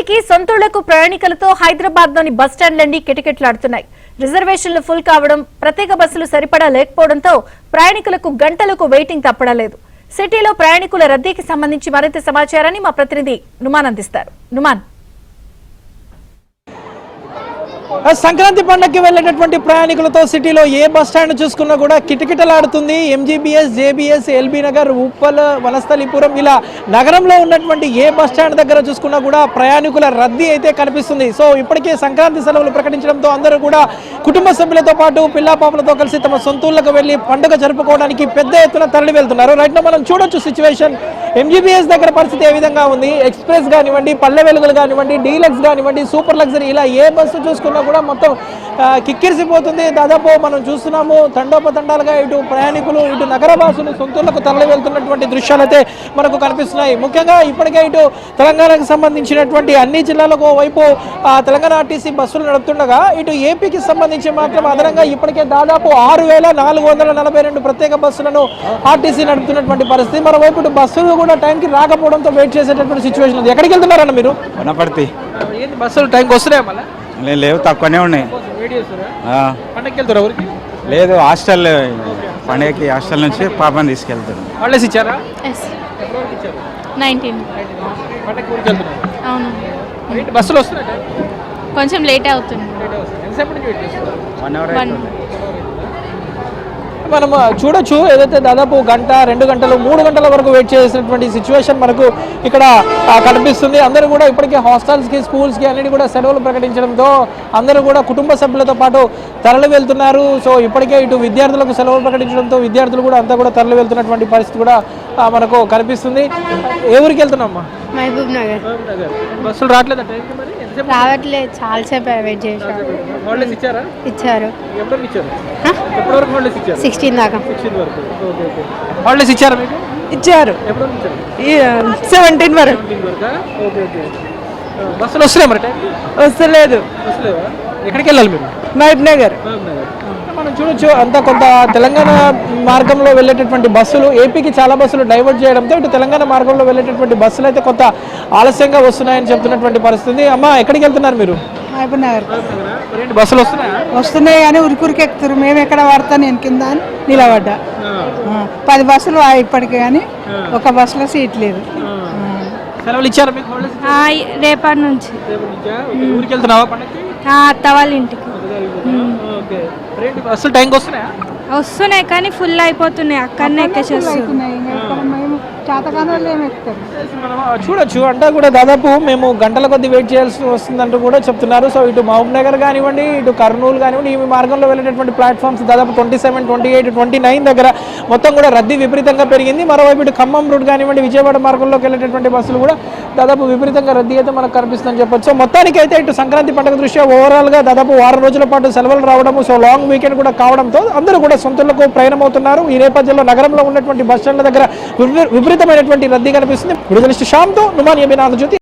సంక్రాంతికి సొంతూళ్లకు ప్రయాణికులతో హైదరాబాద్ లోని బస్టాండ్లన్నీ కిటకిటలాడుతున్నాయి. రిజర్వేషన్లు ఫుల్ కావడం, ప్రత్యేక బస్సులు సరిపడా లేకపోవడంతో ప్రయాణికులకు గంటలకు వెయిటింగ్ తప్పడలేదు. సిటీలో ప్రయాణికుల రద్దీకి సంబంధించి మరింత సమాచారాన్ని మా ప్రతినిధి నుమాన్ అందిస్తారు. నుమాన్, సంక్రాంతి పండుగకి వెళ్ళేటటువంటి ప్రయాణికులతో సిటీలో ఏ బస్ స్టాండ్ చూసుకున్నా కూడా కిటకిటలాడుతుంది. ఎంజీబీఎస్, జేబీఎస్, ఎల్బీ నగర్, ఉప్పల్, వనస్థలిపురం ఇలా నగరంలో ఉన్నటువంటి ఏ బస్ స్టాండ్ దగ్గర చూసుకున్నా కూడా ప్రయాణికుల రద్దీ అయితే కనిపిస్తుంది. సో ఇప్పటికే సంక్రాంతి సెలవులు ప్రకటించడంతో అందరూ కూడా కుటుంబ సభ్యులతో పాటు పిల్లా పాపలతో కలిసి తమ సొంతూళ్లకు వెళ్లి పండుగ జరుపుకోవడానికి పెద్ద ఎత్తున తరలి వెళ్తున్నారు. రైట్ నో మనం చూడొచ్చు సిచ్యువేషన్. ఎంజీబీఎస్ దగ్గర పరిస్థితి ఏ విధంగా ఉంది. ఎక్స్ప్రెస్ కానివ్వండి, పల్లె వెలుగులు కానివ్వండి, డీలక్స్ కానివ్వండి, సూపర్ లగ్జరీ ఇలా ఏ బస్సు చూసుకున్నా కూడా మొత్తం కిక్కిరిసిపోతుంది. దాదాపు మనం చూస్తున్నాము తండోపతండాలుగా ఇటు ప్రయాణికులు ఇటు నగరవాసులు సొంతూళ్లకు తరలి వెళ్తున్నటువంటి దృశ్యాలు అయితే మనకు కనిపిస్తున్నాయి. ముఖ్యంగా ఇప్పటికే ఇటు తెలంగాణకు సంబంధించినటువంటి అన్ని జిల్లాలకు వైపు తెలంగాణ ఆర్టీసీ బస్సులు నడుపుతుండగా ఇటు ఏపీకి సంబంధించి మాత్రం అదనంగా ఇప్పటికే దాదాపు 6,442 ప్రత్యేక బస్సులను ఆర్టీసీ నడుపుతున్నటువంటి పరిస్థితి. మరోవైపు ఇటు బస్సులు కూడా టైంకి రాకపోవడంతో వెయిట్ చేసేటటువంటి సిచ్యువేషన్ ఉంది. ఎక్కడికి వెళ్తున్నారన్న మీరు? వనపర్తి. ఏంటి బస్సులు టైంకి వస్తున్నాయా? మళ్ళీ లేవు, తక్కువనే ఉన్నాయి. లేదు, హాస్టల్ పండుగకి హాస్టల్ నుంచి పాపని తీసుకెళ్తారు. హాలిడేస్ ఇచ్చారా? 19. అవును, బస్సులు వస్తున్నాయి, కొంచెం లేట్ అవుతుంది. మనం చూడొచ్చు ఏదైతే దాదాపు గంట, 2 గంటలు, 3 గంటల వరకు వెయిట్ చేసినటువంటి సిచ్యువేషన్ మనకు ఇక్కడ కనిపిస్తుంది. అందరూ కూడా ఇప్పటికే హాస్టల్స్కి, స్కూల్స్కి అన్నిటి కూడా సెలవులు ప్రకటించడంతో అందరూ కూడా కుటుంబ సభ్యులతో పాటు తరలి వెళ్తున్నారు. సో ఇప్పటికే ఇటు విద్యార్థులకు సెలవులు ప్రకటించడంతో విద్యార్థులు కూడా అంతా కూడా తరలి వెళ్తున్నటువంటి పరిస్థితి కూడా మనకు కనిపిస్తుంది. ఏ ఊరికి వెళ్తున్నామ్మా? మహబూబ్ నగర్. బస్సులు రావట్లేదు, రావట్లేదు, చాలాసేపు వెయిట్ చేశారు. ఇచ్చారు 16 దాకా. హాలిడేస్ ఇచ్చారా మీకు? ఇచ్చారు 17 వరకు. బస్సులు వస్తున్నాయి మరి? వస్తలేదు. ఎక్కడికి వెళ్ళాలి మీరు? మహబూబ్ నగర్. మనం చూడొచ్చు అంతా కొంత తెలంగాణ మార్గంలో వెళ్ళేటటువంటి బస్సులు ఏపీకి చాలా బస్సులు డైవర్ట్ చేయడంతో ఇటు తెలంగాణ మార్గంలో వెళ్ళేటటువంటి బస్సులు అయితే కొంత ఆలస్యంగా వస్తున్నాయని చెప్తున్నటువంటి పరిస్థితి. అమ్మ, ఎక్కడికి వెళ్తున్నారు మీరు? మహబూబ్ నగర్. బస్సులు వస్తున్నాయా? వస్తున్నాయి కానీ ఉరికి ఎక్కుతారు. మేము ఎక్కడ పడతా, నేను కింద అని నిలబడ్డా. 10 బస్సులు ఇప్పటికే కానీ ఒక బస్సులో సీట్ లేదు. సెలవులు ఇచ్చారా మీకు? రేపటి నుంచి. ఊరికి వెళ్తున్నావా పండుగకి? అత్త వాళ్ళ ఇంటికి. బస్సులు టైంకి వస్తున్నాయా? వస్తున్నాయి కానీ ఫుల్ అయిపోతున్నాయి, అక్కడనే ఎక్కేసేస్తున్నాయి. చూడొచ్చు అంటే కూడా దాదాపు మేము గంటల కొద్ది వెయిట్ చేయాల్సి వస్తుందంటూ కూడా చెప్తున్నారు. సో ఇటు మహబూబ్ నగర్ కానివ్వండి, ఇటు కర్నూలు కానివ్వండి, ఈ మార్గంలో వెళ్ళేటటువంటి ప్లాట్ఫామ్స్ దాదాపు 27, 28, 29 దగ్గర మొత్తం కూడా రద్దీ విపరీతంగా పెరిగింది. మరోవైపు ఇటు ఖమ్మం రూట్ కానివ్వండి, విజయవాడ మార్గంలోకి వెళ్ళేటటువంటి బస్సులు కూడా దాదాపు విపరీతంగా రద్దీ అయితే మనకు కనిపిస్తుందని చెప్పొచ్చు. సో మొత్తానికి అయితే ఇటు సంక్రాంతి పండుగ దృష్ట్యా ఓవరాల్గా దాదాపు 6 రోజుల పాటు సెలవులు రావడము, సో లాంగ్ వీకెండ్ కూడా కావడంతో అందరూ కూడా సొంతలకు ప్రయాణమవుతున్నారు. ఈ నేపథ్యంలో నగరంలో ఉన్నటువంటి బస్ స్టాండ్ల దగ్గర విపరీతమైనటువంటి రద్దీ కనిపిస్తుంది. జర్నలిస్ట్ శ్యామ్తో నుమాన్, ఏబీ ఆంధ్రజ్యోతి.